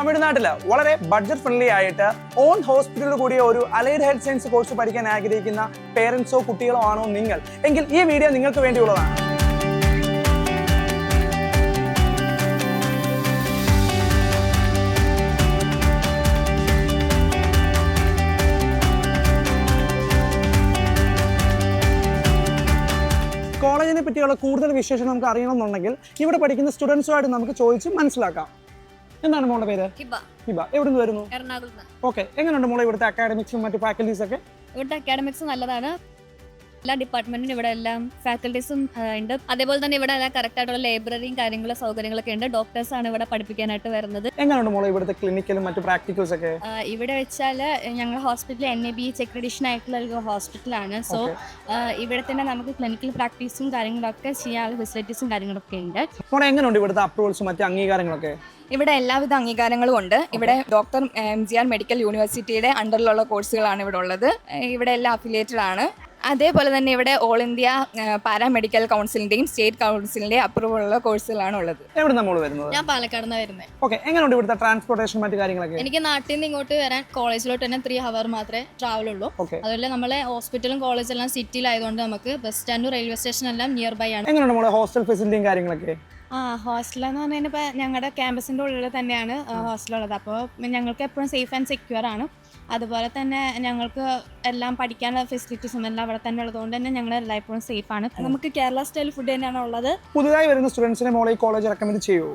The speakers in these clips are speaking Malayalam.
തമിഴ്നാട്ടിൽ വളരെ ബഡ്ജറ്റ് ഫ്രണ്ട്ലി ആയിട്ട് ഓൺ ഹോസ്പിറ്റലിൽ കൂടിയ ഒരു അലൈഡ് ഹെൽത്ത് സയൻസ് കോഴ്സ് പഠിക്കാൻ ആഗ്രഹിക്കുന്ന പേരൻസോ കുട്ടികളോ ആണോ നിങ്ങൾ എങ്കിൽ ഈ വീഡിയോ നിങ്ങൾക്ക് വേണ്ടിയുള്ളതാണ്. കോളേജിനെ പറ്റിയുള്ള കൂടുതൽ വിശേഷം നമുക്ക് അറിയണമെന്നുണ്ടെങ്കിൽ ഇവിടെ പഠിക്കുന്ന സ്റ്റുഡൻസുമായിട്ട് നമുക്ക് ചോദിച്ച് മനസ്സിലാക്കാം. എന്താണ് മോളുടെ പേര്? ഹിബ. എവിടെ നിന്ന് വരുന്നു? എറണാകുളത്ത്. ഓക്കെ, എങ്ങനെയുണ്ട് മോളെ ഇവിടുത്തെ അക്കാഡമിക്സും മറ്റു ഫാക്കൽറ്റീസ് ഒക്കെ? ഇവിടുത്തെ അക്കാഡമിക്സ് നല്ലതാണ്. എല്ലാ ഡിപ്പാർട്ട്മെന്റിനും ഇവിടെ എല്ലാം ഫാക്കൽറ്റീസും ഉണ്ട്. അതേപോലെ തന്നെ ഇവിടെ എല്ലാം കറക്റ്റ് ആയിട്ടുള്ള ലൈബ്രറിയും കാര്യങ്ങളും സൗകര്യങ്ങളൊക്കെ ഉണ്ട്. ഡോക്ടേഴ്സ് ആണ് ഇവിടെ പഠിപ്പിക്കാനായിട്ട് വരുന്നത്. എങ്ങനെയുണ്ട് മോളെ ഇവിടുത്തെ ക്ലിനിക്കലും മറ്റു പ്രാക്ടിക്കൽസ് ഒക്കെ? ഇവിടെ വെച്ചാൽ ഞങ്ങളുടെ ഹോസ്പിറ്റൽ NABH അക്രഡിഷൻ ആയിട്ടുള്ള ഒരു ഹോസ്പിറ്റലാണ്. സോ ഇവിടെ തന്നെ നമുക്ക് ക്ലിനിക്കൽ പ്രാക്ടീസും കാര്യങ്ങളൊക്കെ ചെയ്യാനുള്ള ഫെസിലിറ്റീസും കാര്യങ്ങളൊക്കെ ഉണ്ട്. മോളെ എങ്ങനെയുണ്ട് ഇവിടുത്തെ അപ്രൂവൽസും മറ്റു അംഗീകാരങ്ങളൊക്കെ? ഇവിടെ എല്ലാവിധ അംഗീകാരങ്ങളും ഉണ്ട്. ഇവിടെ ഡോക്ടർ MGR മെഡിക്കൽ യൂണിവേഴ്സിറ്റിയുടെ അണ്ടറിലുള്ള കോഴ്സുകളാണ് ഇവിടെ ഉള്ളത്. ഇവിടെ എല്ലാം അഫിലിയേറ്റഡ് ആണ്. അതേപോലെ തന്നെ ഇവിടെ ഓൾ ഇന്ത്യ പാരാമെഡിക്കൽ കൗൺസിലിന്റെയും സ്റ്റേറ്റ് കൗൺസിലിന്റെയും അപ്രൂവൽ ഉള്ള കോഴ്സുകളാണ് ഉള്ളത്. എവിടെ നമ്മൾ വരുന്നത്? ഞാൻ പാലക്കാട് നിന്ന് വരുന്നത്. ഓക്കെ, എങ്ങനെയുണ്ട് ഇവിടുത്തെ ട്രാൻസ്പോർട്ടേഷൻ മറ്റു കാര്യങ്ങളൊക്കെ? എനിക്ക് നാട്ടിൽ നിന്ന് ഇങ്ങോട്ട് വരാൻ കോളേജിലോട്ട് തന്നെ 3 hour മാത്രമേ ട്രാവൽ ഉള്ളൂ. അതുപോലെ നമ്മളെ ഹോസ്പിറ്റലും കോളേജും എല്ലാം സിറ്റിയിലായതുകൊണ്ട് നമുക്ക് ബസ് സ്റ്റാൻഡും റെയിൽവേ സ്റ്റേഷൻ എല്ലാം നിയർ ബൈ ആണ്. എങ്ങനെയുണ്ട് മോളെ ഹോസ്റ്റൽ ഫെസിലിറ്റിയും കാര്യങ്ങളൊക്കെ? ഹോസ്റ്റൽ എന്ന് പറഞ്ഞാൽ ഇപ്പോൾ ഞങ്ങളുടെ ക്യാമ്പസിൻ്റെ ഉള്ളിൽ തന്നെയാണ് ഹോസ്റ്റലുള്ളത്. അപ്പോൾ ഞങ്ങൾക്ക് എപ്പോഴും സേഫ് ആൻഡ് സെക്യൂർ ആണ്. അതുപോലെ തന്നെ ഞങ്ങൾക്ക് എല്ലാം പഠിക്കാനുള്ള ഫെസിലിറ്റീസും എല്ലാം അവിടെ തന്നെ ഉള്ളതുകൊണ്ട് തന്നെ ഞങ്ങൾ എല്ലായ്പ്പോഴും സേഫ് ആണ്. നമുക്ക് കേരള സ്റ്റൈൽ ഫുഡ് തന്നെയാണ് ഉള്ളത്. പുതുതായി വരുന്ന സ്റ്റുഡൻസിനെ മോളെ ഈ കോളേജ് റെക്കമെൻഡ് ചെയ്യുമോ?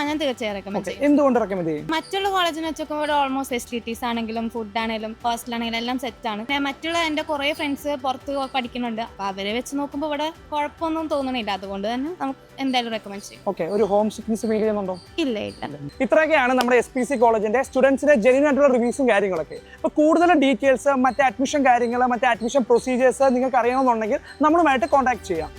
ഞാൻ തീർച്ചയായും റെക്കമെൻഡ് ചെയ്യും. എന്തുകൊണ്ട് റെക്കമെൻഡ് ചെയ്യും? മറ്റുള്ള കോളേജിന് വെച്ചൊക്കെ ഇവിടെ ഓൾമോസ്റ്റ് ഫെസിലിറ്റീസ് ആണെങ്കിലും ഫുഡ് ആണെങ്കിലും ഹോസ്റ്റലാണെങ്കിലും എല്ലാം സെറ്റ് ആണ്. മറ്റുള്ള എൻ്റെ കുറേ ഫ്രണ്ട്സ് പുറത്ത് പഠിക്കുന്നുണ്ട്. അപ്പോൾ അവരെ വെച്ച് നോക്കുമ്പോൾ ഇവിടെ കുഴപ്പമൊന്നും തോന്നണില്ല. അതുകൊണ്ട് തന്നെ നമുക്ക് എന്തായാലും റെക്കമെൻഡ് ചെയ്യും. ഓക്കെ, ഒരു ഹോം സിക്നസ് ഫീൽ ചെയ്യുന്നുണ്ടോ? ഇല്ല. ഇത്രയൊക്കെയാണ് നമ്മുടെ SPC കോളേജിന്റെ സ്റ്റുഡൻസിന്റെ ജെന്യൂൻ ആയിട്ടുള്ള റിവ്യൂസും കാര്യങ്ങളൊക്കെ. അപ്പോൾ കൂടുതൽ ഡീറ്റെയിൽസ്, മറ്റേ അഡ്മിഷൻ കാര്യങ്ങൾ, മറ്റേ അഡ്മിഷൻ പ്രൊസീജിയേഴ്സ് നിങ്ങൾക്ക് അറിയണമെന്നുണ്ടെങ്കിൽ നമ്മളുമായിട്ട് കോൺടാക്ട് ചെയ്യാം.